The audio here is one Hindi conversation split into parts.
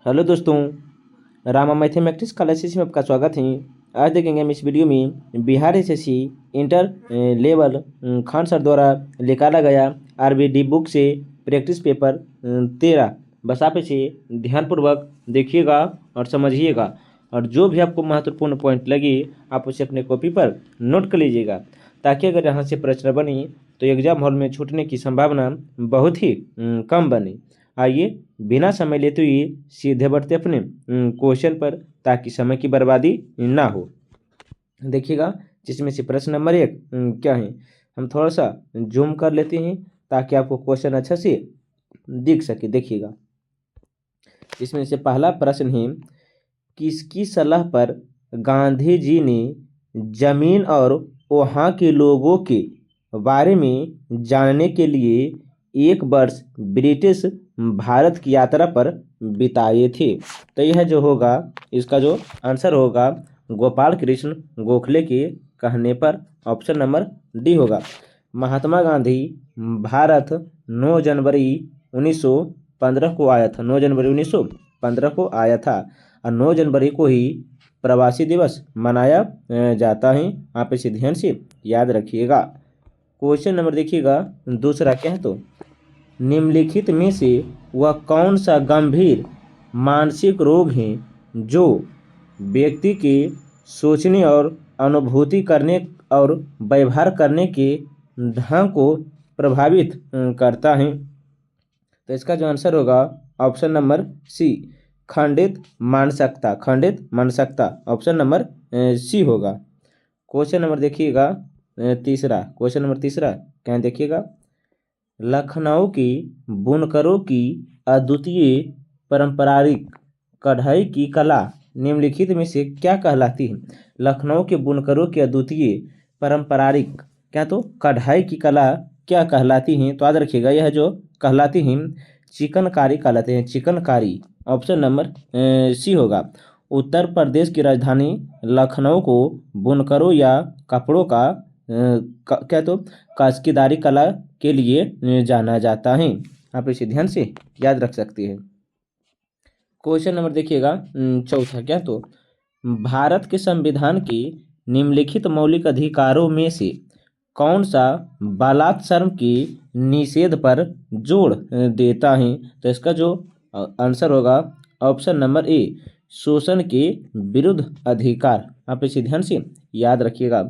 हेलो दोस्तों, रामा मैथमेटिक्स क्लासेस में आपका स्वागत है। आज देखेंगे हम इस वीडियो में Bihar SSC inter level Khan sir द्वारा निकाला गया आरबीडी बुक से प्रैक्टिस पेपर 13। बस आप इसे ध्यानपूर्वक देखिएगा और समझिएगा, और जो भी आपको महत्वपूर्ण पॉइंट लगे आप उसे अपने कॉपी पर नोट कर लीजिएगा, ताकि अगर यहाँ से प्रश्न बने तो एग्जाम हॉल में छूटने की संभावना बहुत ही कम बने। आइए बिना समय लेते हुए सीधे बढ़ते अपने क्वेश्चन पर, ताकि समय की बर्बादी ना हो। देखिएगा, जिसमें से प्रश्न नंबर 1 क्या है, हम थोड़ा सा जूम कर लेते हैं ताकि आपको क्वेश्चन अच्छा से दिख सके। देखिएगा, इसमें से पहला प्रश्न है, किसकी सलाह पर गांधी जी ने जमीन और वहाँ के लोगों के बारे में जानने के लिए 1 वर्ष ब्रिटिश भारत की यात्रा पर बिताए थे? तो यह जो होगा, इसका जो आंसर होगा गोपाल कृष्ण गोखले के कहने पर ऑप्शन नंबर डी होगा। महात्मा गांधी भारत 9 जनवरी 1915 को आया था। 9 जनवरी 1915 को आया था और 9 जनवरी को ही प्रवासी दिवस मनाया जाता है। आप इसे ध्यान से याद रखिएगा। क्वेश्चन नंबर देखिएगा दूसरा क्या है, तो निम्नलिखित में से वह कौन सा गंभीर मानसिक रोग है जो व्यक्ति के सोचने और अनुभूति करने और व्यवहार करने के ढंग को प्रभावित करता है? तो इसका जो आंसर होगा ऑप्शन नंबर सी, खंडित मानसिकता। खंडित मानसिकता ऑप्शन नंबर सी होगा। क्वेश्चन नंबर देखिएगा तीसरा। क्वेश्चन नंबर तीसरा क्या है, देखिएगा, लखनऊ की बुनकरों की अद्वितीय पारंपरिक कढ़ाई की कला निम्नलिखित में से क्या कहलाती है? लखनऊ के बुनकरों की अद्वितीय पारंपरिक क्या, तो कढ़ाई की कला क्या कहलाती हैं? तो याद रखिएगा, यह जो कहलाती हैं चिकनकारी कहलाते हैं। चिकनकारी ऑप्शन नंबर सी होगा। उत्तर प्रदेश की राजधानी लखनऊ को बुनकरों या कपड़ों का क्या, तो काश्तकारी कला के लिए जाना जाता है। आप इसे ध्यान से याद रख सकते हैं। क्वेश्चन नंबर देखिएगा चौथा क्या, तो भारत के संविधान के निम्नलिखित मौलिक अधिकारों में से कौन सा बलात्सर्म के निषेध पर जोर देता है? तो इसका जो आंसर होगा ऑप्शन नंबर ए, शोषण के विरुद्ध अधिकार। आप इसे ध्यान से याद रखिएगा।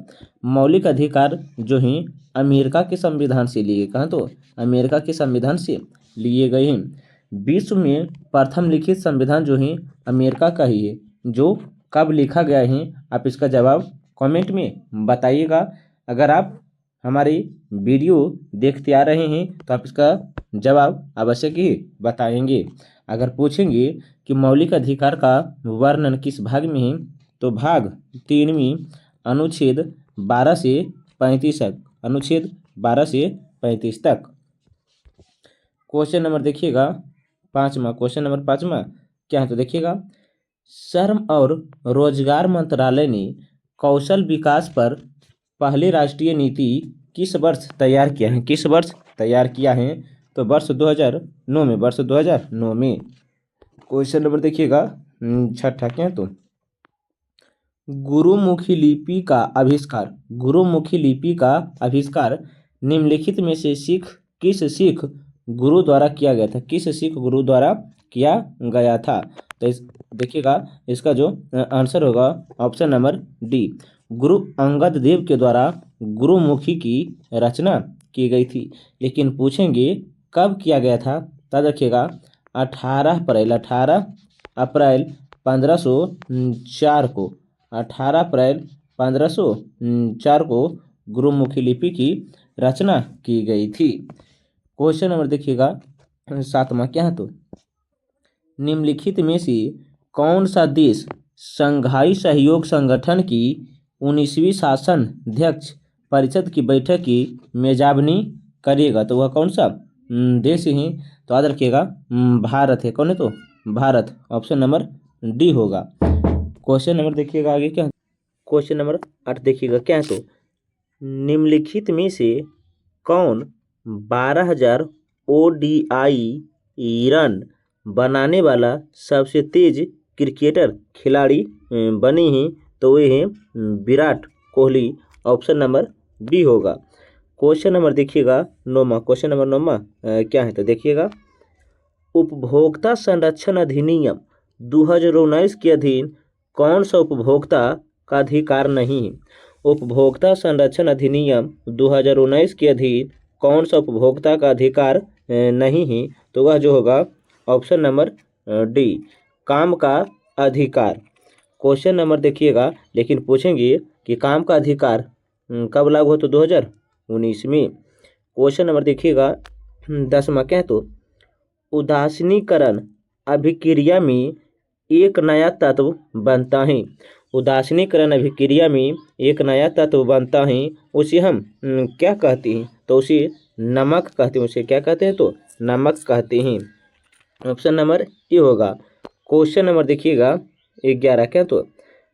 मौलिक अधिकार जो हैं अमेरिका के संविधान से लिए गए, कहाँ, तो अमेरिका के संविधान से लिए गए हैं। विश्व में प्रथम लिखित संविधान जो है अमेरिका का ही है। जो कब लिखा गया है आप इसका जवाब कमेंट में बताइएगा। अगर आप हमारी वीडियो देखते आ रहे हैं तो आप इसका जवाब अवश्य ही बताएंगे। अगर पूछेंगे कि मौलिक अधिकार का वर्णन किस भाग में है, तो भाग 3 में अनुच्छेद 12 से 35 तक। अनुच्छेद 12 से 35 तक। क्वेश्चन नंबर देखिएगा पाँचवा। क्वेश्चन नंबर पाँचवा क्या है, तो देखिएगा, श्रम और रोजगार मंत्रालय ने कौशल विकास पर पहली राष्ट्रीय नीति किस वर्ष तैयार किया है? किस वर्ष तैयार किया है? तो वर्ष 2009 में। वर्ष 2009 में। क्वेश्चन नंबर देखिएगा छठा क्या है, तो गुरुमुखी लिपि का आविष्कार। गुरुमुखी लिपि का आविष्कार निम्नलिखित में से किस सिख गुरु द्वारा किया गया था? किस सिख गुरु द्वारा किया गया था? तो देखिएगा, इसका जो आंसर होगा option number D, Guru Angad Dev के द्वारा गुरुमुखी की रचना की गई थी। लेकिन पूछेंगे कब किया गया था, तब देखिएगा 18 अप्रैल 1504 को। 18 अप्रैल 1504 को गुरुमुखी लिपि की रचना की गई थी। क्वेश्चन नंबर देखिएगा सातवां क्या है, तो निम्नलिखित में से कौन सा देश शंघाई सहयोग संगठन की 19वीं शासन अध्यक्ष परिषद की बैठक की मेजबानी करेगा? तो वह कौन सा देश है? तो याद रखिएगा भारत है। कौन है? तो भारत ऑप्शन नंबर डी होगा। क्वेश्चन नंबर देखिएगा आगे क्या, क्वेश्चन नंबर 8 देखिएगा क्या है, तो निम्नलिखित में से कौन 12,000 ODI रन बनाने वाला सबसे तेज क्रिकेटर खिलाड़ी बने हैं तो वे हैं Virat Kohli. Option number B होगा। क्वेश्चन नंबर देखिएगा 9वां। क्वेश्चन नंबर 9वां क्या है तो देखिएगा, उपभोक्ता संरक्षण अधिनियम 2019 के अधीन कौन सा उपभोक्ता का अधिकार नहीं है। उपभोक्ता संरक्षण अधिनियम 2019 के अधीन कौन सा उपभोक्ता का अधिकार नहीं है तो वह जो होगा ऑप्शन नंबर डी, काम का अधिकार। क्वेश्चन नंबर देखिएगा, लेकिन पूछेंगे कि काम का अधिकार कब लागू हो तो 2019 में। क्वेश्चन नंबर देखिएगा 10वां क्या है तो, उदासीनीकरण अभिक्रिया में एक नया तत्व बनता है। उदासीनीकरण अभिक्रिया में एक नया तत्व बनता है, उसे हम क्या कहते हैं तो उसे नमक कहते हैं। उसे क्या कहते हैं तो नमक कहते हैं। ऑप्शन नंबर ए होगा। क्वेश्चन नंबर देखिएगा 11 क्या तो,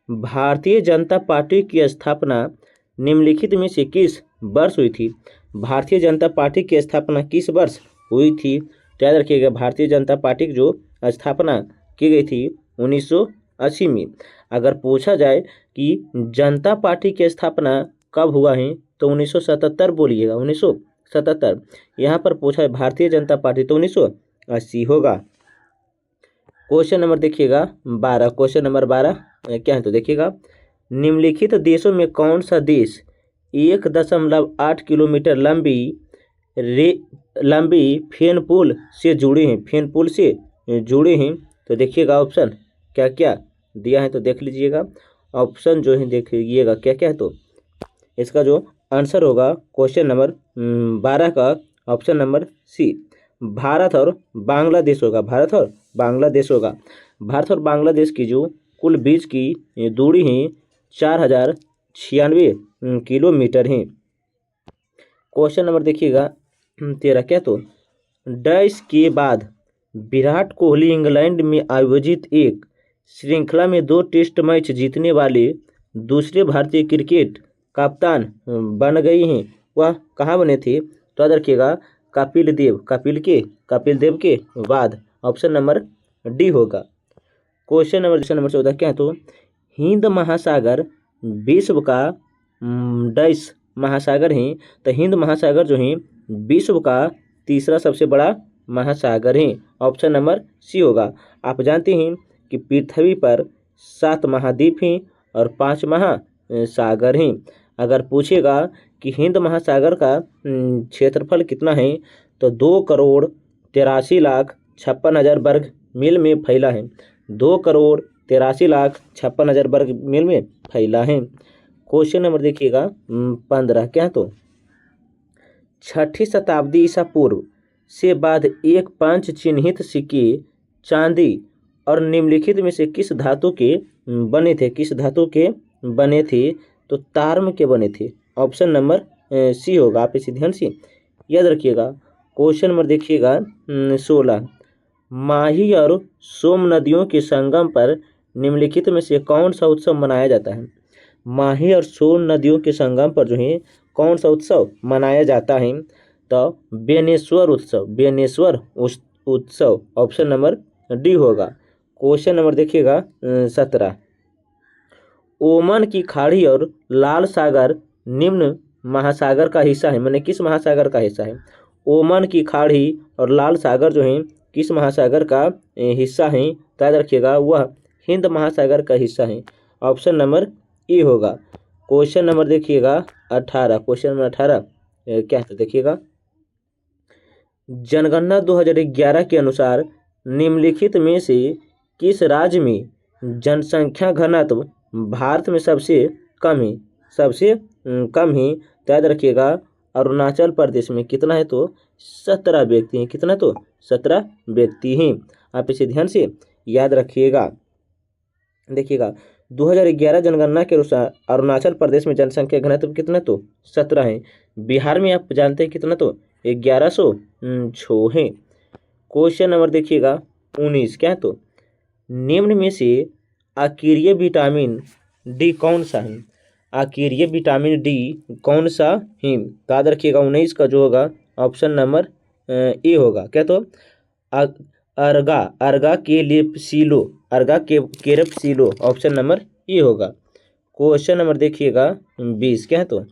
भारतीय जनता पार्टी की स्थापना निम्नलिखित में से किस वर्ष हुई थी। भारतीय जनता पार्टी की स्थापना किस वर्ष हुई थी तो याद रखिएगा, भारतीय जनता पार्टी की जो स्थापना की गई थी 1980 में। अगर पूछा जाए कि जनता पार्टी की स्थापना कब हुआ है तो 1977 बोलिएगा, 1977। यहाँ पर पूछा है भारतीय जनता पार्टी तो 1980 होगा। क्वेश्चन नंबर देखिएगा 12। क्वेश्चन नंबर 12 क्या है तो देखिएगा, निम्नलिखित देशों में कौन सा देश 1.8 किलोमीटर लंबी फेन पुल से जुड़े हैं। फेन पुल से जुड़े हैं तो देखिएगा ऑप्शन क्या क्या दिया है तो देख लीजिएगा। ऑप्शन जो है देखिएगा क्या क्या है तो इसका जो आंसर होगा क्वेश्चन नंबर 12 का ऑप्शन नंबर सी, भारत और बांग्लादेश होगा। भारत और बांग्लादेश होगा। भारत और बांग्लादेश की जो कुल बीच की दूरी है 4096 किलोमीटर है। क्वेश्चन नंबर देखिएगा 13 क्या तो, डैश के बाद विराट कोहली इंग्लैंड में आयोजित एक श्रृंखला में 2 टेस्ट मैच जीतने वाले दूसरे भारतीय क्रिकेट कप्तान बन गए हैं। वह कहाँ बने थे तो याद रखिएगा, कपिल देव के बाद। ऑप्शन नंबर डी होगा। क्वेश्चन नंबर 14 क्या है तो, हिंद महासागर विश्व का डैश महासागर है तो हिंद महासागर जो है विश्व का तीसरा सबसे बड़ा महासागर है। ऑप्शन नंबर सी होगा। आप जानते हैं कि पृथ्वी पर 7 महाद्वीप हैं और 5 महासागर हैं। अगर पूछेगा कि हिंद महासागर का क्षेत्रफल कितना है तो 2,83,56,000 वर्ग मील में फैला है। 2,83,56,000 वर्ग मील में फैला है। क्वेश्चन नंबर देखिएगा 15 क्या तो, 6ठी शताब्दी ईसा पूर्व से बाद एक पंच चिन्हित सिक्के चांदी और निम्नलिखित में से किस धातु के बने थे। किस धातु के बने थे तो ताम्र के बने थे। ऑप्शन नंबर सी होगा। आप इसे ध्यान से याद रखिएगा। क्वेश्चन नंबर देखिएगा 16, माही और सोम नदियों के संगम पर निम्नलिखित में से कौन सा उत्सव मनाया जाता है। माही और सोन नदियों के संगम पर जो है कौन सा उत्सव मनाया जाता है तो बेनेश्वर उत्सव। ऑप्शन नंबर डी होगा। क्वेश्चन नंबर देखिएगा 17, ओमान की खाड़ी और लाल सागर निम्न महासागर का हिस्सा है। मैंने किस महासागर का हिस्सा है। ओमान की खाड़ी और लाल सागर जो है किस महासागर का हिस्सा है तो याद रखिएगा, वह हिंद महासागर का हिस्सा है। ऑप्शन नंबर ए होगा। क्वेश्चन नंबर देखिएगा 18। क्वेश्चन नंबर 18 क्या है तो देखिएगा, जनगणना 2011 के अनुसार निम्नलिखित में से किस राज्य में जनसंख्या घनत्व भारत में सबसे कम है। तो याद रखिएगा, अरुणाचल प्रदेश में कितना है तो 17 व्यक्ति हैं। कितना तो 17 व्यक्ति हैं। आप इसे ध्यान से याद रखिएगा। देखिएगा 2011 जनगणना के अनुसार अरुणाचल प्रदेश में जनसंख्या घनत्व कितना तो 17 है। बिहार में आप जानते हैं कितना तो 1106 है। क्वेश्चन नंबर देखिएगा 19 क्या है तो, निम्न में से अकीरिय विटामिन डी कौन सा है। अकीरिय विटामिन डी कौन सा है तो याद रखिएगा 19 का जो होगा ऑप्शन नंबर ए होगा। क्या तो अर्गा अर्गा केलिप्सिलो अर्गा के केरप्सिलो ऑप्शन नंबर ए होगा। क्वेश्चन नंबर देखिएगा 20 क्या है तो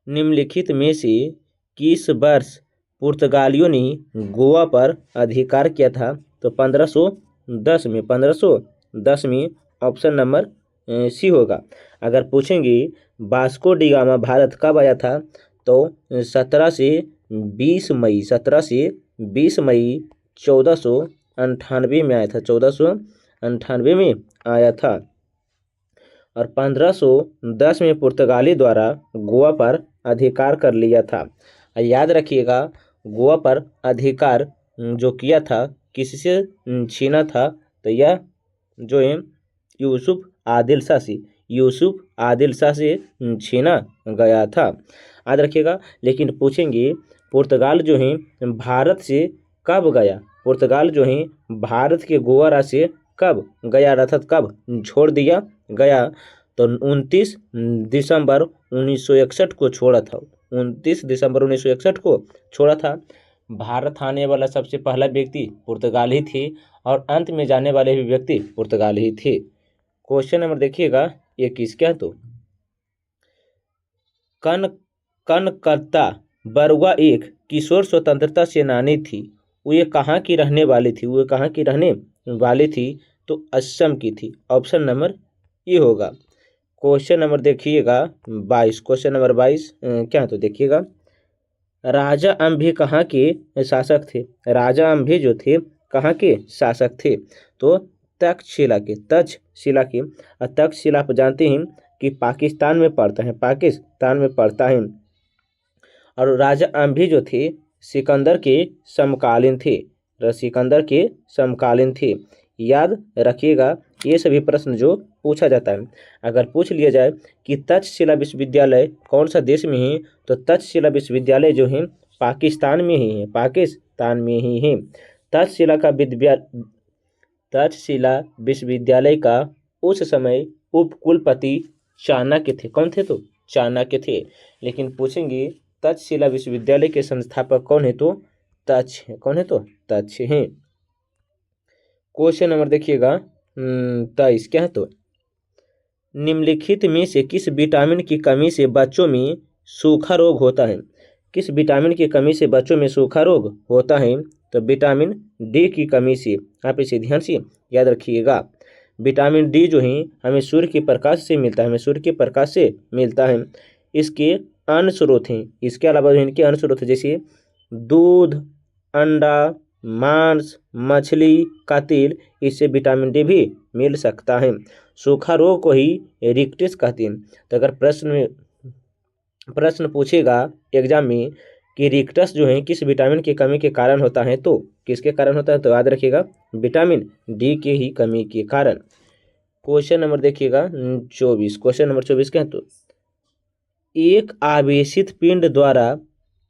निम्नलिखित में से किस वर्ष पुर्तगालियों ने गोवा पर अधिकार किया था? तो 1510 में 1510 में ऑप्शन नंबर सी होगा। अगर पूछेंगे वास्को डी गामा भारत कब आया था? तो 17 से 20 मई 1498 में आया था। 1498 में आया था और 1510 में पुर्तगाली द्वारा गोवा पर अधिकार कर लिया था। याद रखिएगा गोवा पर अधिकार जो किया था किससे छीना था? तो यह जो है यूसुफ आदिल शाह से छीना गया था। याद रखिएगा। लेकिन पूछेंगे पुर्तगाल जो है भारत से कब गया? पुर्तगाल जो है भारत के गोवा राज्य से कब गया, अर्थात कब छोड़ दिया गया? तो 29 दिसंबर 1961 को छोड़ा था। 29 दिसंबर 1961 को छोड़ा था। भारत आने वाला सबसे पहला व्यक्ति पुर्तगाल ही थे और अंत में जाने वाले भी व्यक्ति पुर्तगाल ही थे। क्वेश्चन नंबर देखिएगा 21 क्या तो कनकत्ता बरुआ एक किशोर स्वतंत्रता सेनानी थी। वो कहाँ की रहने वाली थी? तो असम की थी। ऑप्शन नंबर ये होगा। क्वेश्चन नंबर देखिएगा 22 क्वेश्चन नंबर 22 क्या तो देखिएगा राजा अम्भी कहाँ के शासक थे? राजा अम्भी जो थे कहाँ के शासक थे? तो तक्षशिला के। और तक्षशिला आप जानते हैं कि पाकिस्तान में पड़ता है। और राजा अम्भी जो थे सिकंदर के समकालीन थे। याद रखिएगा ये सभी प्रश्न जो पूछा जाता है। अगर पूछ लिया जाए कि तक्षशिला विश्वविद्यालय कौन सा देश में है? तो तक्षशिला विश्वविद्यालय जो है पाकिस्तान में ही है। तक्षशिला विश्वविद्यालय का उस समय उपकुलपति चाणक्य थे। कौन थे? तो चाणक्य थे। लेकिन पूछेंगे तक्षशिला विश्वविद्यालय के संस्थापक कौन है? तो तक्ष हैं। क्वेश्चन नंबर देखिएगा 23 क्या है तो निम्नलिखित में से किस विटामिन की कमी से बच्चों में सूखा रोग होता है? किस विटामिन की कमी से बच्चों में सूखा रोग होता है? तो विटामिन डी की कमी से। आप इसे ध्यान से याद रखिएगा। विटामिन डी जो है हमें सूर्य के प्रकाश से मिलता है। इसके अन्य स्रोत हैं। इसके अलावा इनके अन्य स्रोत जैसे दूध, अंडा, मांस, मछली का तेल, इससे विटामिन डी भी मिल सकता है। सूखा रोग को ही रिकटिस कहते हैं। तो अगर प्रश्न पूछेगा एग्जाम में कि रिकटस जो है किस विटामिन की कमी के कारण होता है तो किसके कारण होता है? तो याद रखिएगा विटामिन डी के ही कमी के कारण। क्वेश्चन नंबर देखिएगा 24 क्वेश्चन नंबर 24 क्या है तो एक आवेशित पिंड द्वारा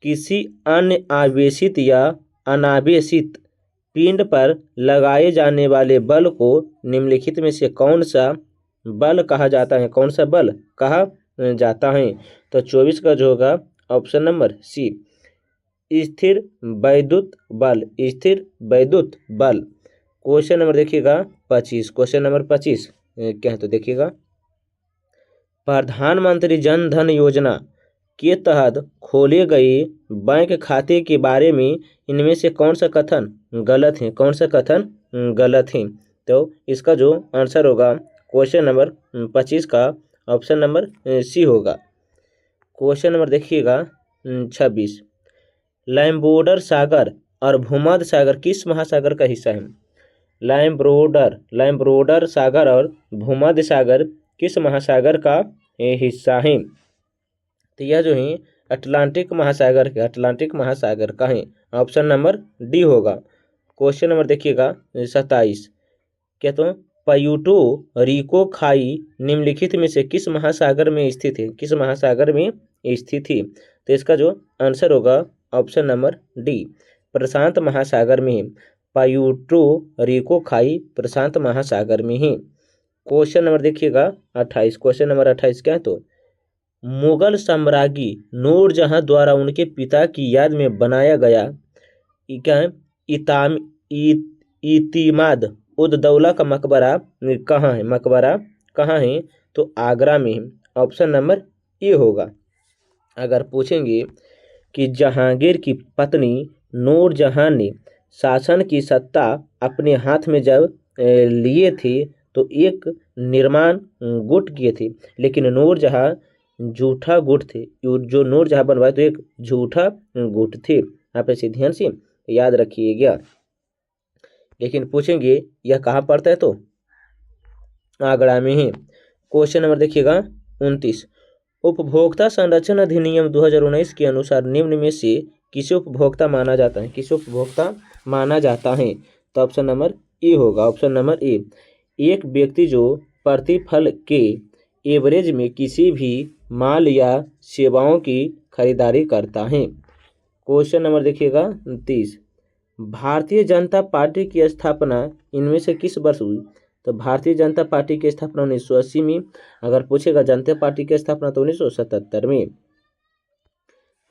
किसी अन्य आवेशित या अनावेशित पिंड पर लगाए जाने वाले बल को निम्नलिखित में से कौन सा बल कहा जाता है? तो 24 का जो होगा ऑप्शन नंबर सी स्थिर वैद्युत बल। क्वेश्चन नंबर देखिएगा 25 क्वेश्चन नंबर 25 क्या है तो देखिएगा प्रधानमंत्री जन धन योजना के तहत खोले गए बैंक खाते के बारे में इनमें से कौन सा कथन गलत है? तो इसका जो आंसर होगा क्वेश्चन नंबर 25 का ऑप्शन नंबर सी होगा। क्वेश्चन नंबर देखिएगा 26 लैम्बोर्डर सागर और भूमध्य सागर किस महासागर का हिस्सा है? लैम्ब्रोडर सागर और भूमध्य सागर किस महासागर का हिस्सा है? तो यह जो है अटलांटिक महासागर का है। ऑप्शन नंबर डी होगा। क्वेश्चन नंबर देखिएगा 27 क्या तो प्यूर्टो रिको खाई निम्नलिखित में से किस महासागर में स्थित है? तो इसका जो आंसर होगा ऑप्शन नंबर डी प्रशांत महासागर में है। प्यूर्टो रिको खाई प्रशांत महासागर में है। क्वेश्चन नंबर देखिएगा 28 क्वेश्चन नंबर 28 क्या है तो मुगल साम्राज्ञी नूरजहां द्वारा उनके पिता की याद में बनाया गया क्या है इतिमाद उद दौला का मकबरा कहाँ है? मकबरा कहाँ है? तो आगरा में है। ऑप्शन नंबर ए होगा। अगर पूछेंगे कि जहांगीर की पत्नी नूरजहां ने शासन की सत्ता अपने हाथ में जब लिए थे तो एक निर्माण गुट किए थे, लेकिन नूरजहां झूठा गुट थे। जो नूरजहां बनवाए तो एक झूठा गुट थे। आप इसे ध्यान से याद रखिएगा। लेकिन पूछेंगे यह कहाँ पड़ता है? तो आगरा में है। क्वेश्चन नंबर देखिएगा 29। उपभोक्ता संरक्षण अधिनियम 2019 के अनुसार निम्न में से किसे उपभोक्ता माना जाता है? किसे उपभोक्ता माना जाता है? तो ऑप्शन नंबर ए होगा। ऑप्शन नंबर ए, एक व्यक्ति जो प्रतिफल के एवरेज में किसी भी माल या सेवाओं की खरीदारी करता है। क्वेश्चन नंबर देखिएगा 30। भारतीय जनता पार्टी की स्थापना इनमें से किस वर्ष हुई? तो भारतीय जनता पार्टी की स्थापना 1980 में। अगर पूछेगा जनता पार्टी की स्थापना तो 1977 में।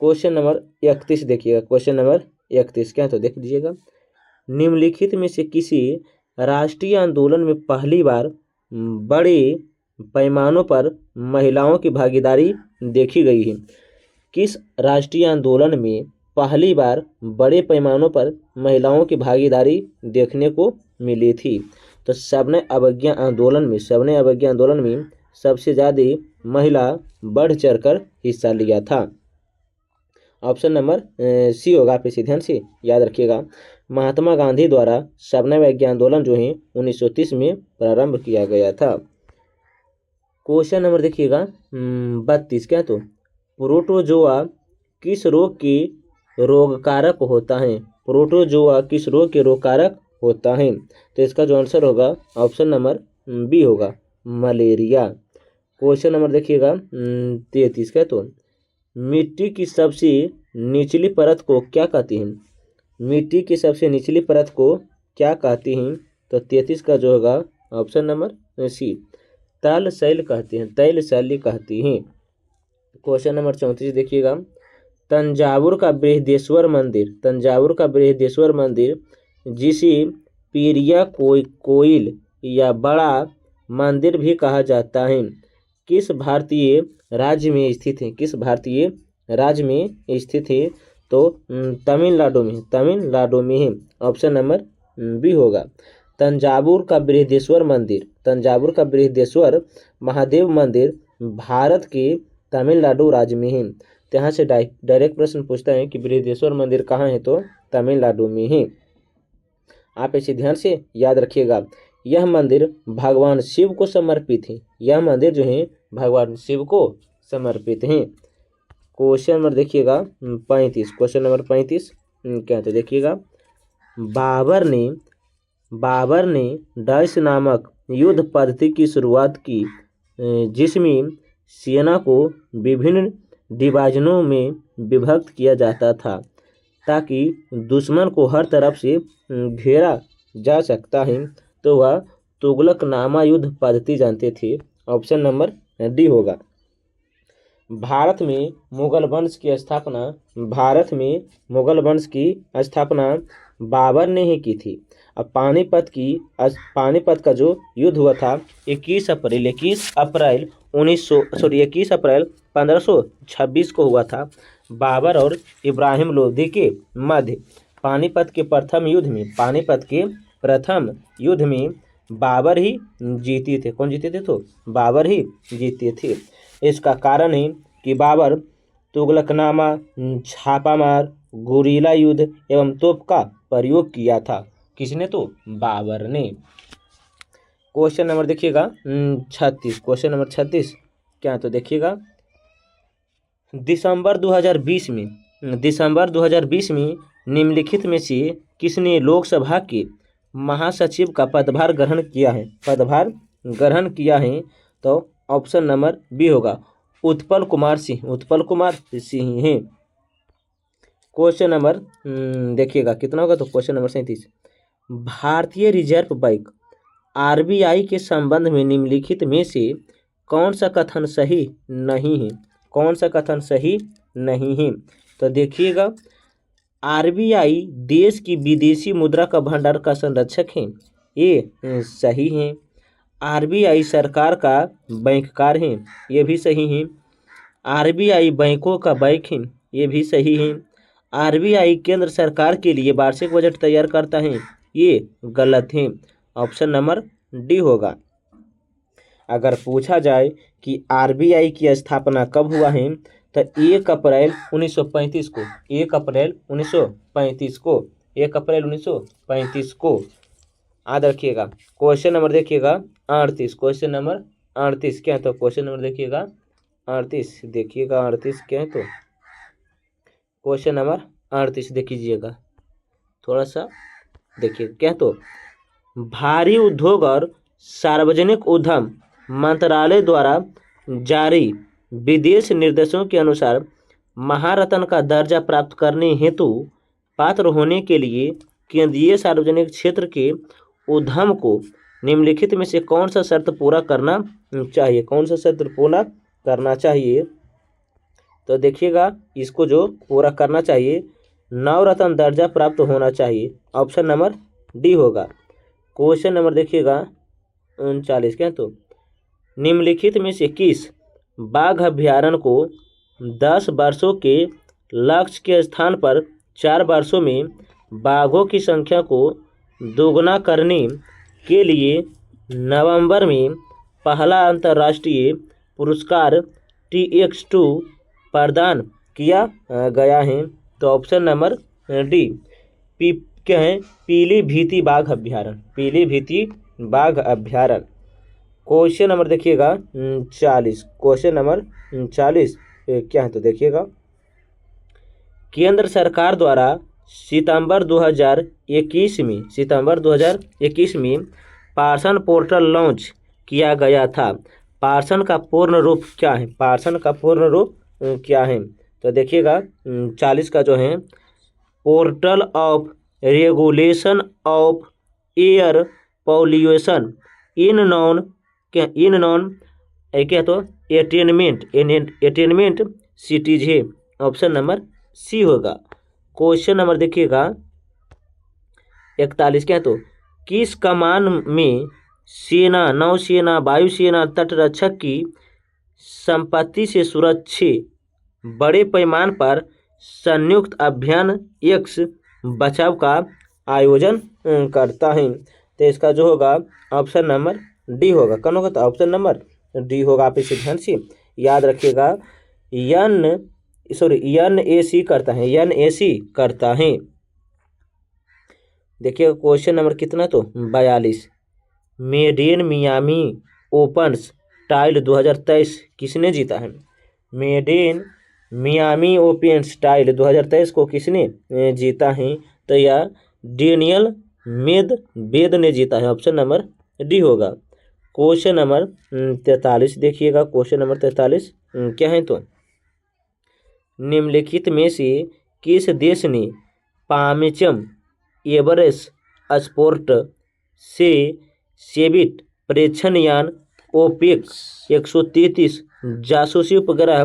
क्वेश्चन नंबर 31 देखिएगा। क्वेश्चन नंबर 31 क्या? तो देख लीजिएगा। निम्नलिखित में से किसी राष्ट्रीय आंदोलन में पहली बार बड़े पैमानों पर महिलाओं की भागीदारी देखी गई है? किस राष्ट्रीय आंदोलन में पहली बार बड़े पैमानों पर महिलाओं की भागीदारी देखने को मिली थी? तो सविनय अवज्ञा आंदोलन में सबसे ज़्यादा महिला बढ़ चढ़कर हिस्सा लिया था। ऑप्शन नंबर सी होगा। आप इसे ध्यान से याद रखिएगा। महात्मा गांधी द्वारा सविनय अवज्ञा आंदोलन जो है 1930 में प्रारंभ किया गया था। क्वेश्चन नंबर देखिएगा 32 क्या? तो प्रोटोजोआ किस रोग के रोगकारक होता है? प्रोटोजोआ किस रोग के रोगकारक होता है? तो इसका जो आंसर होगा ऑप्शन नंबर बी होगा, मलेरिया। क्वेश्चन नंबर देखिएगा 33 क्या? तो मिट्टी की सबसे निचली परत को क्या कहती हैं? मिट्टी की सबसे निचली परत को क्या कहती हैं? तो 33 का जो होगा ऑप्शन नंबर सी, तल शैल कहते हैं, तैल शैली कहती हैं। क्वेश्चन नंबर 34 देखिएगा। तंजावुर का बृहदेश्वर मंदिर जिसे पीरिया कोइल या बड़ा मंदिर भी कहा जाता है, किस भारतीय राज्य में स्थित है? किस भारतीय राज्य में स्थित है? तो तमिलनाडु में है। ऑप्शन नंबर बी होगा। तंजावुर का बृहदेश्वर महादेव मंदिर भारत के तमिलनाडु राज्य में है। तो यहाँ से डायरेक्ट प्रश्न पूछता है कि बृहदेश्वर मंदिर कहाँ है? तो तमिलनाडु में है। आप इसे ध्यान से याद रखिएगा। यह मंदिर भगवान शिव को समर्पित है। यह मंदिर जो है भगवान शिव को समर्पित है। क्वेश्चन नंबर देखिएगा 35। क्वेश्चन नंबर 35 क्या? तो देखिएगा। बाबर ने डैश नामक युद्ध पद्धति की शुरुआत की, जिसमें सेना को विभिन्न डिवीजनों में विभक्त किया जाता था ताकि दुश्मन को हर तरफ से घेरा जा सकता है। तो वह तुगलकनामा युद्ध पद्धति जानते थे। ऑप्शन नंबर डी होगा। भारत में मुगल वंश की स्थापना बाबर ने ही की थी। अब पानीपत का जो युद्ध हुआ था 21 अप्रैल 1526 को हुआ था। बाबर और इब्राहिम लोदी के मध्य पानीपत के प्रथम युद्ध में बाबर ही जीते थे। कौन जीते थे? तो बाबर ही जीते थे। इसका कारण है कि बाबर तुगलकनामा, छापामार, गुरीला युद्ध एवं तोप का प्रयोग किया था। किसने? तो बाबर ने। क्वेश्चन नंबर देखिएगा 36। क्वेश्चन नंबर 36 क्या? तो देखिएगा। दिसंबर 2020 में निम्नलिखित में से किसने लोकसभा के महासचिव का पदभार ग्रहण किया है? तो ऑप्शन नंबर बी होगा, उत्पल कुमार सिंह हैं। क्वेश्चन नंबर देखिएगा कितना होगा? तो क्वेश्चन नंबर 37। भारतीय रिजर्व बैंक आरबीआई के संबंध में निम्नलिखित में से कौन सा कथन सही नहीं है? तो देखिएगा, आरबीआई देश की विदेशी मुद्रा का भंडार का संरक्षक है, ये सही है। आरबीआई सरकार का बैंककार है, ये भी सही है। आरबीआई बैंकों का बैंक है, ये भी सही है। आरबीआई केंद्र सरकार के लिए वार्षिक बजट तैयार करता है, ये गलत है। ऑप्शन नंबर डी होगा। अगर पूछा जाए कि आरबीआई की स्थापना कब हुआ है तो 1 अप्रैल 1935 को, 1 अप्रैल 1935 को, 1 अप्रैल 1935 को याद रखिएगा। क्वेश्चन नंबर देखिएगा 38, क्वेश्चन नंबर 38 क्या है तो क्वेश्चन नंबर देखिएगा 38, देखिएगा 38 क्या है तो क्वेश्चन नंबर 38 देख लीजिएगा, थोड़ा सा देखिए क्या है तो भारी उद्योग और सार्वजनिक उद्यम मंत्रालय द्वारा जारी विदेश निर्देशों के अनुसार महारत्न का दर्जा प्राप्त करने हेतु पात्र होने के लिए केंद्रीय सार्वजनिक क्षेत्र के उद्यम को निम्नलिखित में से कौन सा शर्त पूरा करना चाहिए, कौन सा शर्त पूरा करना चाहिए तो देखिएगा इसको जो पूरा करना चाहिए नवरत्न दर्जा प्राप्त होना चाहिए। ऑप्शन नंबर डी होगा। क्वेश्चन नंबर देखिएगा 39 क्या तो निम्नलिखित में से किस बाघ अभ्यारण्य को 10 वर्षों के लक्ष्य के स्थान पर 4 वर्षों में बाघों की संख्या को दोगुना करने के लिए नवंबर में पहला अंतर्राष्ट्रीय पुरस्कार TX2 प्रदान किया गया है तो ऑप्शन नंबर डी क्या है पीलीभीत बाघ अभ्यारण्य, पीलीभीत बाघ अभ्यारण्य। क्वेश्चन नंबर देखिएगा 40, क्वेश्चन नंबर 40 क्या है तो देखिएगा केंद्र सरकार द्वारा सितंबर 2021 में पार्सन पोर्टल लॉन्च किया गया था। पार्सन का पूर्ण रूप क्या है, पार्सन का पूर्ण रूप क्या है तो देखिएगा 40 का जो है portal of regulation of air pollution in non क्या तो अटेनमेंट सिटीज है। ऑप्शन नंबर सी होगा। क्वेश्चन नंबर देखिएगा 41 क्या तो किस कमान में सेना, नौसेना, वायुसेना, तटरक्षक की संपत्ति से सुरक्षित बड़े पैमाने पर संयुक्त अभियान एक्स बचाव का आयोजन करता है तो इसका जो होगा ऑप्शन नंबर डी होगा। कौन होगा तो ऑप्शन नंबर डी होगा। आप इसे ध्यान से याद रखिएगा। NAC करता है, NAC करता है। देखिएगा क्वेश्चन नंबर कितना तो 42 made in Miami opens tile 2023 किसने जीता है। Made in Miami opens tile 2023 को किसने जीता है तो यह डेनियल मेदवेदेव ने जीता है। ऑप्शन नंबर डी होगा। क्वेश्चन नंबर 43 देखिएगा, क्वेश्चन नंबर 43 क्या है तो निम्नलिखित में से किस देश ने पामेचम एवरेस्ट स्पोर्ट से सेबिट प्रेक्षण यान ओपेक 133 जासूसी उपग्रह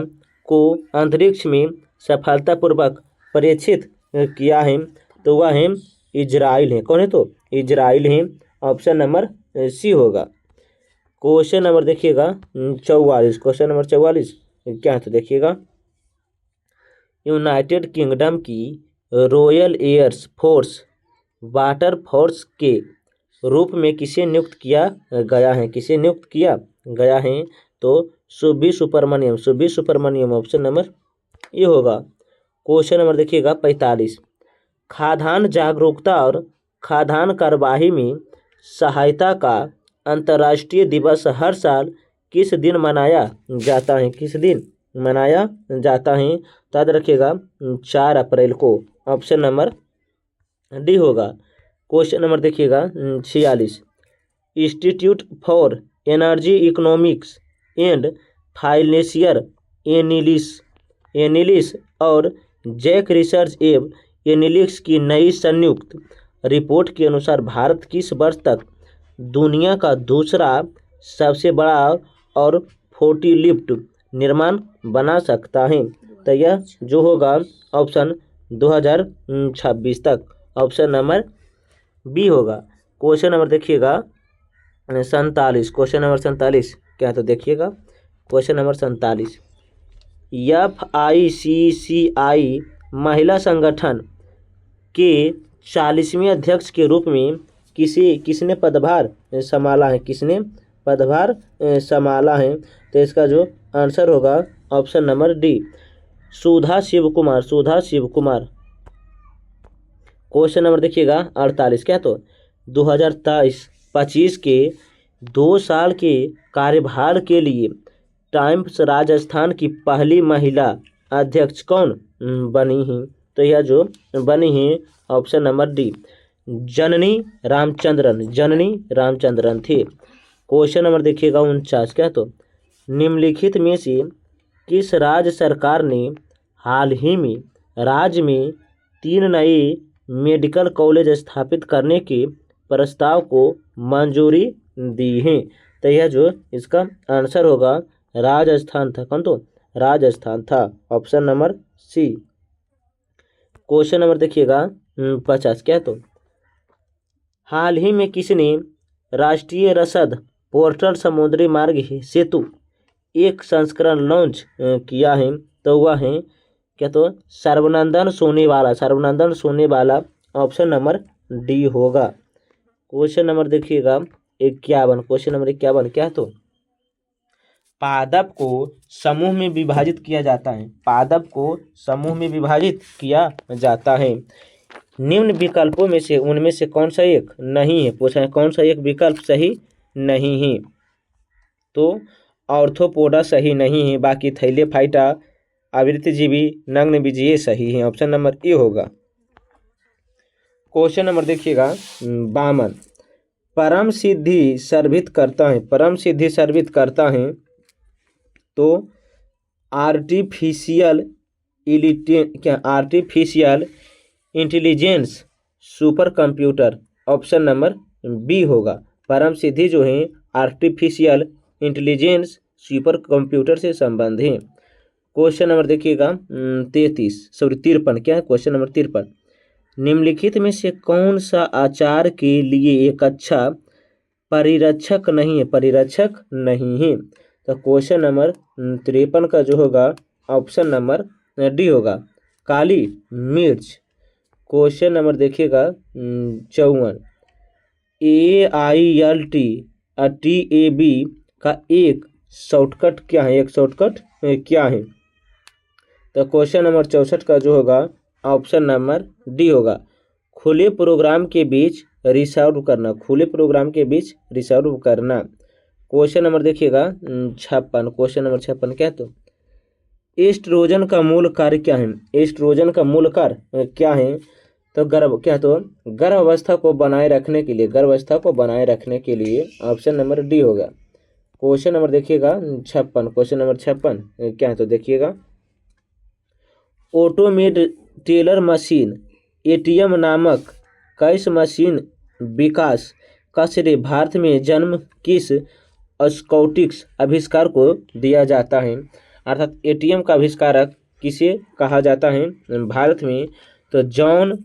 को अंतरिक्ष में सफलतापूर्वक प्रेक्षित किया है तो वह है इजराइल है। कौन है तो इजराइल है। ऑप्शन नंबर सी होगा। क्वेश्चन नंबर देखिएगा 44, क्वेश्चन नंबर 44 क्या है तो देखिएगा यूनाइटेड किंगडम की royal air force water force के रूप में किसे नियुक्त किया गया है, किसे नियुक्त किया गया है तो सुबी सुब्रमण्यम ऑप्शन नंबर ये होगा। क्वेश्चन नंबर देखिएगा 45 खाद्यान्न जागरूकता और खाद्यान्न कार्यवाही में सहायता का अंतर्राष्ट्रीय दिवस हर साल किस दिन मनाया जाता है, किस दिन मनाया जाता है तो याद रखिएगा 4 अप्रैल को। ऑप्शन नंबर डी होगा। क्वेश्चन नंबर देखिएगा 46 institute for energy economics and financial analysis और जैक रिसर्च एवं एनालिटिक्स की नई संयुक्त रिपोर्ट के अनुसार भारत किस वर्ष तक दुनिया का दूसरा सबसे बड़ा और फोर्कलिफ्ट निर्माण बना सकता है तो यह जो होगा ऑप्शन 2026 तक। ऑप्शन नंबर बी होगा। क्वेश्चन नंबर देखिएगा 47, क्वेश्चन नंबर 47 क्या, तो देखिएगा क्वेश्चन नंबर 47, FICCI महिला संगठन के 40वें अध्यक्ष के रूप में किसने पदभार संभाला है, किसने पदभार संभाला है? तो इसका जो आंसर होगा ऑप्शन नंबर डी, सुधा शिव कुमार, सुधा शिव कुमार। क्वेश्चन नंबर देखिएगा 48 क्या, तो 2023-25 के 2 साल के कार्यभार के लिए टाइम्स राजस्थान की पहली महिला अध्यक्ष कौन बनी हैं? तो यह जो बनी है ऑप्शन नंबर डी, जननी रामचंद्रन, जननी रामचंद्रन थे। क्वेश्चन नंबर देखिएगा 49 क्या, तो निम्नलिखित में से किस राज्य सरकार ने हाल ही में राज्य में 3 नए मेडिकल कॉलेज स्थापित करने के प्रस्ताव को मंजूरी दी है? तो यह जो इसका आंसर होगा राजस्थान था। कौन, तो राजस्थान था, option number C. Question number देखिएगा 50 क्या, तो हाल ही में किसने राष्ट्रीय रसद पोर्टल समुद्री मार्ग सेतु एक संस्करण लॉन्च किया है? तो वह है क्या, तो Sarbananda Sonowal, Sarbananda Sonowal, option number D होगा। क्वेश्चन नंबर देखिएगा 51, क्वेश्चन नंबर 51 क्या, तो पादप को समूह में विभाजित किया जाता है, पादप को समूह में विभाजित किया जाता है निम्न विकल्पों में से उनमें से कौन सा एक नहीं है? पूछा है कौन सा एक विकल्प सही नहीं है? तो ऑर्थोपोडा सही नहीं है, बाकी थैलेफाइटा, आवृतजीवी, नग्नबीजीय सही है, ऑप्शन नंबर ए होगा। क्वेश्चन नंबर देखिएगा 52, परम सिद्धि सर्वित करता है, परम सिद्धि सर्वित करता है तो artificial intelligence super computer, option number B होगा। परम सिद्धि जो है आर्टिफिशियल इंटेलिजेंस सुपर कंप्यूटर से संबंध है। क्वेश्चन नंबर देखिएगा 53 क्या है, क्वेश्चन नंबर 53, निम्नलिखित में से कौन सा आचार के लिए एक अच्छा परिरक्षक नहीं है, परिरक्षक नहीं है? तो क्वेश्चन नंबर 53 का जो होगा ऑप्शन नंबर डी होगा, काली मिर्च। क्वेश्चन नंबर देखिएगा 54, AILT TAB का एक शॉर्टकट क्या है, एक शॉर्टकट क्या है? तो क्वेश्चन नंबर 64 का जो होगा ऑप्शन नंबर डी होगा, खुले प्रोग्राम के बीच रिजर्व करना, खुले प्रोग्राम के बीच रिजर्व करना। क्वेश्चन नंबर देखिएगा 56, क्वेश्चन नंबर 56 क्या, तो एस्ट्रोजन का मूल कार्य क्या है, एस्ट्रोजन का मूल कार्य क्या है? तो गर्भावस्था को बनाए रखने के लिए, गर्भावस्था को बनाए रखने के लिए ऑप्शन नंबर डी होगा। क्वेश्चन नंबर देखिएगा 56, क्वेश्चन नंबर 56 क्या है, तो देखिएगा ऑटोमेट टेलर मशीन ATM नामक कैश मशीन विकास का श्रेय भारत में जन्म किस स्कॉटिश आविष्कार को दिया जाता है? अर्थात ATM का आविष्कारक किसे कहा जाता है भारत में? तो जॉन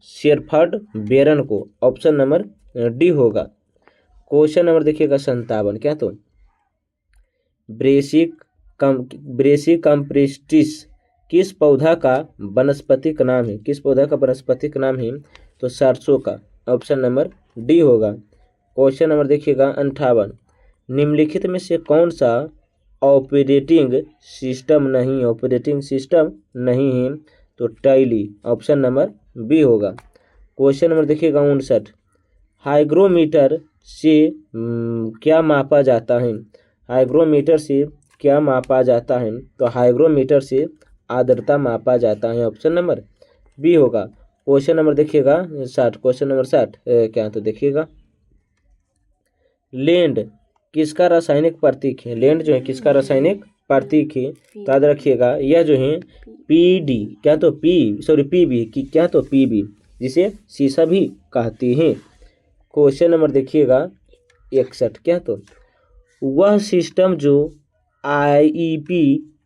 शेरफर्ड बेरन को, ऑप्शन नंबर डी होगा। क्वेश्चन नंबर देखिएगा 57 क्या, तो ब्रेसिकम्प्रेस्टिस किस पौधा का वनस्पतिक नाम है, किस पौधा का वनस्पतिक नाम है? तो सरसों का, ऑप्शन नंबर डी होगा। क्वेश्चन नंबर देखिएगा 58, निम्नलिखित में से कौन सा ऑपरेटिंग सिस्टम नहीं, ऑपरेटिंग सिस्टम नहीं है? तो टैली, ऑप्शन नंबर बी होगा। क्वेश्चन नंबर देखिएगा 59, हाइग्रोमीटर से क्या मापा जाता है, हाइग्रोमीटर से क्या मापा जाता है? तो हाइग्रोमीटर से आर्द्रता मापा जाता है, ऑप्शन नंबर बी होगा। क्वेश्चन नंबर देखिएगा 60, क्वेश्चन नंबर 60 क्या, तो देखिएगा लैंड किसका रासायनिक प्रतीक है, लैंड जो है किसका रासायनिक प्रतीक है? तो याद रखिएगा यह जो है PD क्या, तो PB की क्या, तो PB जिसे सीसा भी कहती हैं। क्वेश्चन नंबर देखिएगा 61 क्या, तो वह सिस्टम जो IEP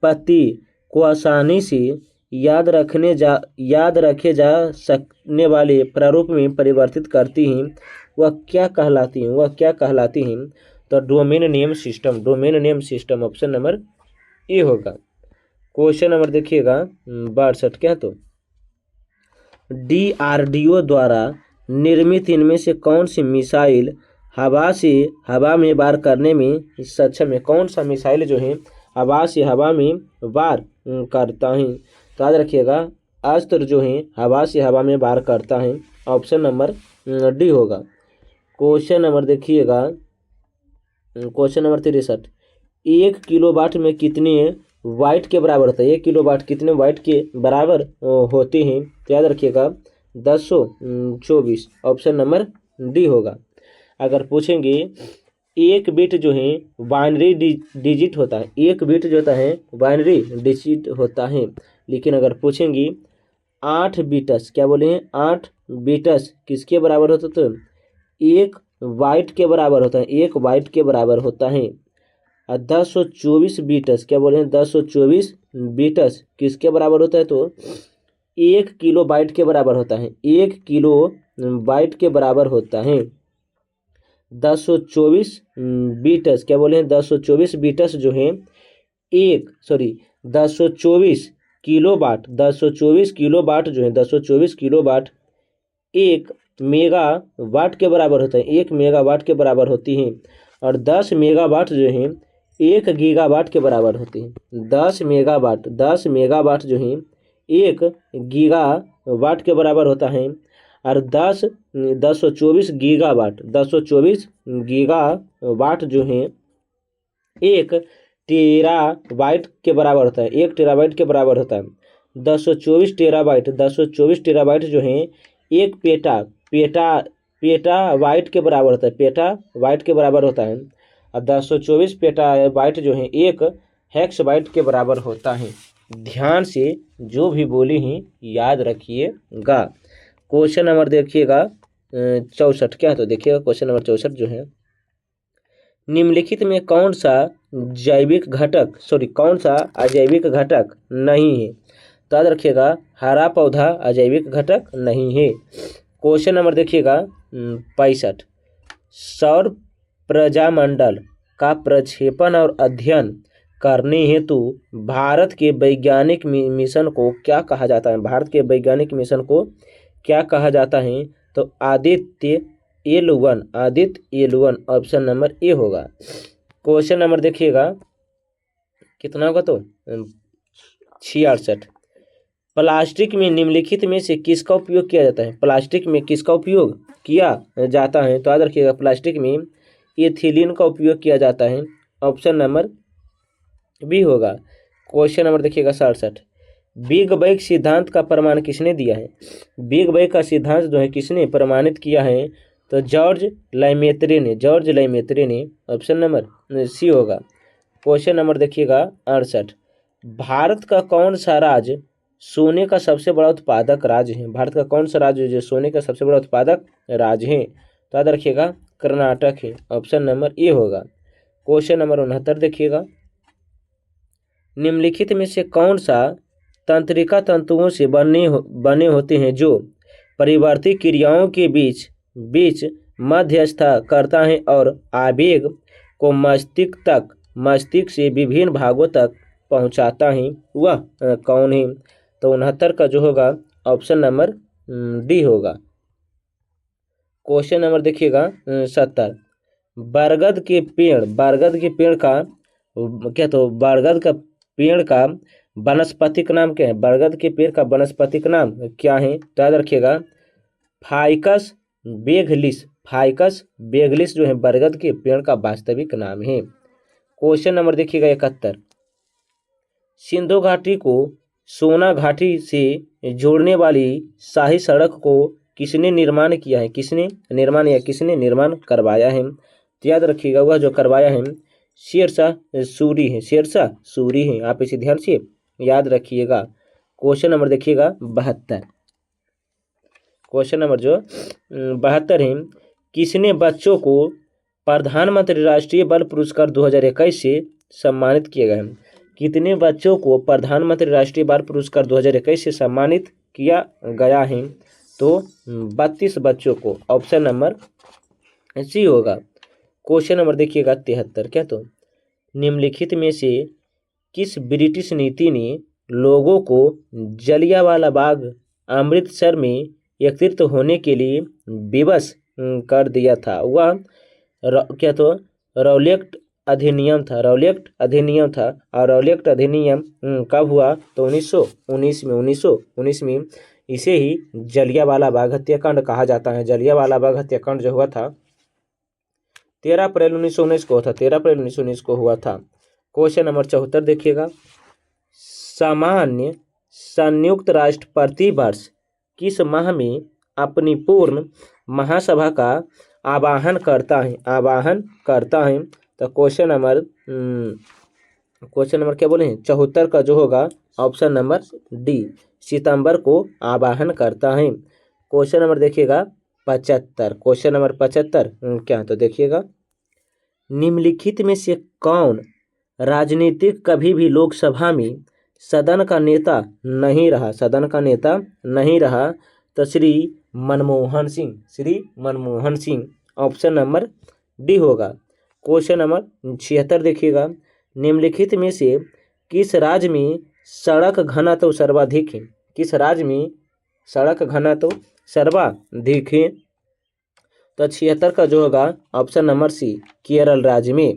पते को आसानी से याद रखे जा सकने वाले प्रारूप में परिवर्तित करती हैं वह क्या कहलाती हैं। तो domain name system option number A होगा। क्वेश्चन नंबर देखिएगा 62 क्या, तो DRDO द्वारा निर्मित इनमें से कौन सी मिसाइल हवा में वार करने में सक्षम है। कौन सा मिसाइल जो है हवा में वार करता है। तो याद रखिएगा अस्त्र जो है हवा में वार करता है, ऑप्शन नंबर डी होगा। क्वेश्चन नंबर देखिएगा क्वेश्चन नंबर 63, 1 किलोवाट में कितने वाट के बराबर होता है। 1 किलोवाट कितने वाट के बराबर होते हैं। तो याद रखिएगा 1024, ऑप्शन नंबर डी होगा। अगर पूछेंगे एक बिट जो है बाइनरी डिजिट होता है, एक बिट जो होता है बाइनरी डिजिट होता है, लेकिन अगर पूछेंगे 8 बिट्स, क्या बोले हैं 8 बिट्स किसके बराबर होता है, तो 1 बाइट के बराबर होता है, 1 बाइट के बराबर होता है। 1024 बिट्स, क्या बोले हैं 1024 बिट्स किसके बराबर होता है, तो 1 किलो बाइट के बराबर होता है, 1 किलो बाइट के बराबर होता है। 1024 बिट्स, क्या बोले हैं 1024 बिट्स जो है 1024 किलोवाट, 1024 किलोवाट जो है 1024 किलोवाट 1 मेगावाट के बराबर होता है, 1 मेगावाट के बराबर होती है। और 10 मेगावाट जो है 1 गीगावाट के बराबर होती है। 10 मेगावाट जो है 1 गीगावाट के बराबर होता है। और 1024 गीगावाट जो है 1 टेराबाइट के बराबर होता है, 1 टेराबाइट के बराबर होता है। 1024 टेराबाइट जो है 1 पेटाबाइट के बराबर होता है, पेटाबाइट के बराबर होता है। और 1024 पेटाबाइट जो है 1 हेक्सबाइट के बराबर होता है। ध्यान से जो भी बोली हैं याद रखिएगा। क्वेश्चन नंबर देखिएगा 64 क्या है, तो देखिएगा क्वेश्चन नंबर 64 जो है निम्नलिखित में कौन सा अजैविक घटक नहीं है। तो याद रखिएगा हरा पौधा अजैविक घटक नहीं है। क्वेश्चन नंबर देखिएगा 65, सौर प्रजामंडल का प्रक्षेपण और अध्ययन करने हेतु भारत के वैज्ञानिक मिशन को क्या कहा जाता है। भारत के वैज्ञानिक मिशन को क्या कहा जाता है, तो Aditya L one option number A होगा। क्वेश्चन नंबर देखिएगा कितना होगा, तो 66, प्लास्टिक में निम्नलिखित में से किसका उपयोग किया जाता है। प्लास्टिक में किसका उपयोग किया जाता है, तो याद रखिएगा प्लास्टिक में एथिलीन का उपयोग किया जाता है, ऑप्शन नंबर बी होगा। क्वेश्चन नंबर देखिएगा 67, बिग बैंग सिद्धांत का प्रमाण किसने दिया है। बिग बैंग का सिद्धांत जो है किसने प्रमाणित किया है, तो जॉर्ज लैमेत्री ने, ऑप्शन नंबर सी होगा। क्वेश्चन नंबर देखिएगा 68, भारत का कौन सा राज्य सोने का सबसे बड़ा उत्पादक राज्य है। भारत का कौन सा राज्य जो सोने का सबसे बड़ा उत्पादक राज्य है, तो याद रखिएगा कर्नाटक है, ऑप्शन नंबर ए होगा। क्वेश्चन नंबर 69 देखिएगा निम्नलिखित में से कौन सा तंत्रिका तंतुओं से बने होते हैं जो परिवर्ती क्रियाओं के बीच मध्यस्थ करता है और आवेग को मस्तिष्क से विभिन्न भागों तक पहुंचाता है, वह कौन है। तो 69 का जो होगा ऑप्शन नंबर डी होगा। क्वेश्चन नंबर देखिएगा 70, बरगद के पेड़ का वनस्पतिक नाम क्या है। बरगद के पेड़ का वनस्पतिक नाम क्या है, तो याद रखिएगा फाइकस बेगलिस जो है बरगद के पेड़ का वास्तविक नाम है। क्वेश्चन नंबर देखिएगा 71, सिंधु घाटी को सोना घाटी से जोड़ने वाली शाही सड़क को किसने निर्माण करवाया है। तो याद रखिएगा वह जो करवाया है शेरशाह सूरी है। आप इसे ध्यान से याद रखिएगा। क्वेश्चन नंबर देखिएगा 72, क्वेश्चन नंबर जो 72 है, किसने बच्चों को प्रधानमंत्री राष्ट्रीय बाल पुरस्कार 2021 से सम्मानित किया गया है। कितने बच्चों को प्रधानमंत्री राष्ट्रीय बाल पुरस्कार 2021 से सम्मानित किया गया है? तो 32 बच्चों को। ऑप्शन नंबर सी होगा। क्वेश्चन नंबर देखिएगा 73। क्या तो निम्नलिखित में से किस ब्रिटिश नीति ने लोगों को जलियांवाला बाग अमृतसर में एकत्रित होने के लिए विवश कर दिया था? वह क्या तो रौलेट अधिनियम था। रौलेट अधिनियम था। और रौलेट अधिनियम कब हुआ? तो 1919 में इसे ही जलियांवाला बाग हत्याकांड कहा जाता है। जलियांवाला बाग हत्याकांड जो हुआ था 13 अप्रैल 1919 को था। 13 अप्रैल 1919 को हुआ था। क्वेश्चन नंबर 74 देखिएगा। सामान्य संयुक्त राष्ट्र प्रति वर्ष किस माह में अपनी पूर्ण महासभा का आवाहन करता है? आवाहन करता है। तो क्वेश्चन नंबर क्या बोले हैं? 74 का जो होगा ऑप्शन नंबर डी, सितंबर को आवाहन करता है। क्वेश्चन नंबर देखिएगा 75। क्वेश्चन नंबर 75 क्या है? तो देखिएगा, निम्नलिखित में से कौन राजनीतिक कभी भी लोकसभा में सदन का नेता नहीं रहा? सदन का नेता नहीं रहा। तो Shri Manmohan Singh. Shri Manmohan Singh. Option number D होगा। क्वेश्चन नंबर 76 देखिएगा। निम्नलिखित में से किस राज्य में सड़क घनत्व सर्वाधिक है? किस राज्य में सड़क घनत्व सर्वाधिक है? तो 76 का जो होगा ऑप्शन नंबर सी, केरल राज्य में।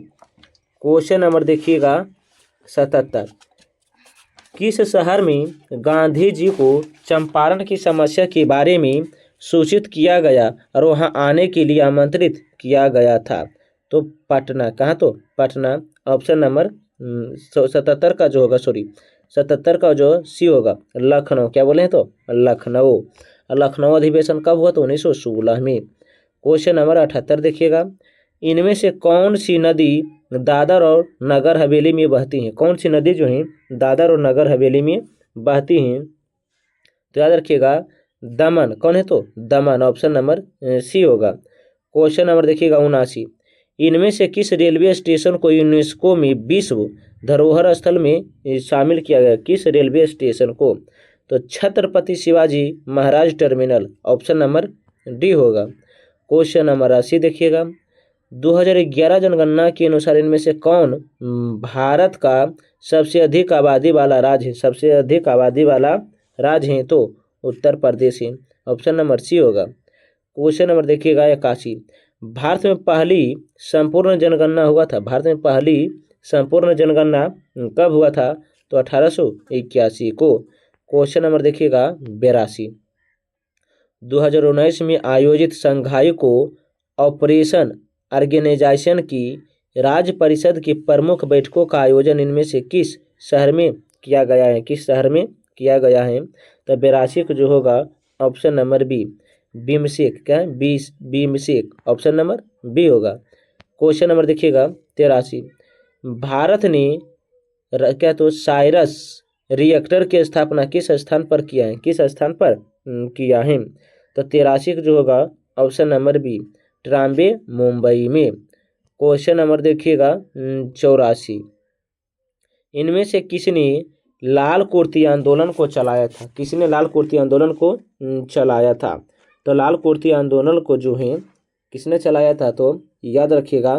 क्वेश्चन नंबर देखिएगा 77। किस शहर में गांधी जी को चंपारण की समस्या के बारे में सूचित किया गया और वहां आने के लिए आमंत्रित किया गया था? तो पटना। कहाँ? तो पटना। ऑप्शन नंबर 77 का जो होगा 77 का जो सी होगा लखनऊ। क्या बोले हैं? तो लखनऊ। लखनऊ अधिवेशन कब हुआ? तो 1916 में। क्वेश्चन नंबर 78 देखिएगा। इनमें से कौन सी नदी दादर और नगर हवेली में बहती हैं? कौन सी नदी जो है दादर और नगर हवेली में बहती हैं? तो याद रखिएगा दमन। कौन है? तो दमन। ऑप्शन नंबर सी होगा। क्वेश्चन नंबर देखिएगा 79। इनमें से किस रेलवे स्टेशन को यूनेस्को में विश्व धरोहर स्थल में शामिल किया गया? किस रेलवे स्टेशन को? तो Chhatrapati Shivaji Maharaj terminal. Option number D होगा। क्वेश्चन नंबर 80 देखिएगा। 2011 जनगणना के अनुसार इनमें से कौन भारत का सबसे अधिक आबादी वाला राज्य है? सबसे अधिक आबादी वाला राज्य है? तो उत्तर प्रदेश है। ऑप्शन नंबर सी होगा। क्वेश्चन नंबर देखिएगा 81। भारत में पहली संपूर्ण जनगणना हुआ था। भारत में पहली संपूर्ण जनगणना कब हुआ था? तो 1881 को। क्वेश्चन नंबर देखिएगा 82। 2019 में आयोजित संघाई को ऑपरेशन ऑर्गेनाइजेशन की राज्य परिषद की प्रमुख बैठकों का आयोजन इनमें से किस शहर में किया गया है? किस शहर में किया गया है? तो 82 को जो होगा ऑप्शन नंबर बी, बिमशेक। क्या है? बिमशेक। ऑप्शन नंबर बी होगा। क्वेश्चन नंबर देखिएगा 83। भारत ने क्या तो साइरस रिएक्टर की स्थापना किस स्थान पर किया है? किस स्थान पर किया है? तो 83 जो होगा option number B, Trombay, Mumbai में। क्वेश्चन नंबर देखिएगा 84। इनमें से किसने लाल कुर्ती आंदोलन को चलाया था? किसने लाल कुर्ती आंदोलन को चलाया था? तो लाल कुर्ती आंदोलन को जो है किसने चलाया था? तो याद रखिएगा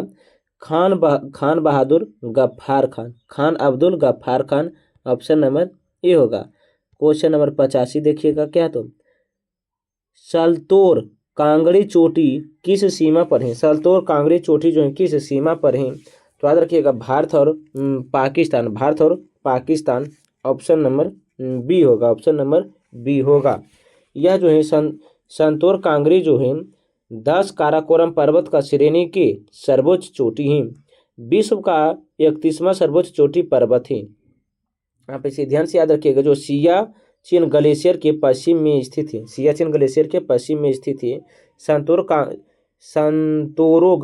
Khan Bahadur Ghaffar Khan. Khan Abdul Ghaffar Khan. Option number A होगा। क्वेश्चन नंबर 85 देखिएगा। क्या? तो सल्तोर कांगड़ी चोटी किस सीमा पर है? सल्तोर कांगड़ी चोटी जो है किस सीमा पर है? तो याद रखिएगा भारत और पाकिस्तान। भारत और पाकिस्तान। ऑप्शन नंबर बी होगा। ऑप्शन नंबर बी होगा। यह जो है संतोर कांगड़ी जो है 10 काराकोरम पर्वत का श्रेणी के सर्वोच्च चोटी है। विश्व का 31वां सर्वोच्च चोटी पर्वत है। आप इसे ध्यान से याद रखिएगा। जो सियाचिन ग्लेशियर के पश्चिम में स्थित है। सियाचिन ग्लेशियर के पश्चिम में स्थित है। संतोरो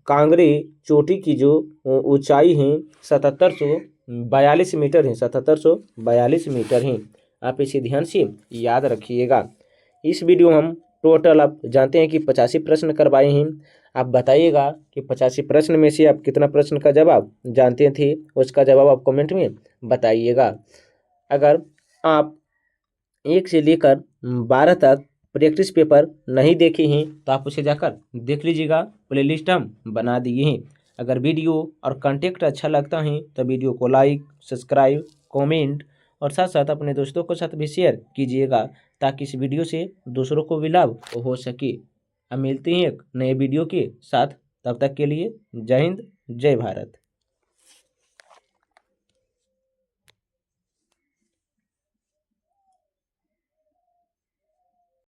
कांगड़ी चोटी की जो ऊंचाई है 7742 मीटर है। 7742 मीटर है। आप इसे ध्यान से याद रखिएगा। इस वीडियो में हम टोटल आप जानते हैं कि 85 प्रश्न करवाए हैं। आप बताइएगा कि 85 प्रश्न में से आप कितना प्रश्न का जवाब जानते थे, उसका जवाब आप कमेंट में बताइएगा। अगर आप 1 से लेकर 12 तक प्रैक्टिस पेपर नहीं देखे हैं तो आप उसे जाकर देख लीजिएगा, प्लेलिस्ट हम बना दिए हैं। अगर वीडियो और कंटेंट अच्छा लगता है तो वीडियो को लाइक, सब्सक्राइब, कमेंट और साथ साथ अपने दोस्तों के साथ भी शेयर कीजिएगा, ताकि इस वीडियो से दूसरों को भी लाभ हो सके। अब मिलते हैं एक नए वीडियो के साथ, तब तक के लिए जय हिंद, जय भारत।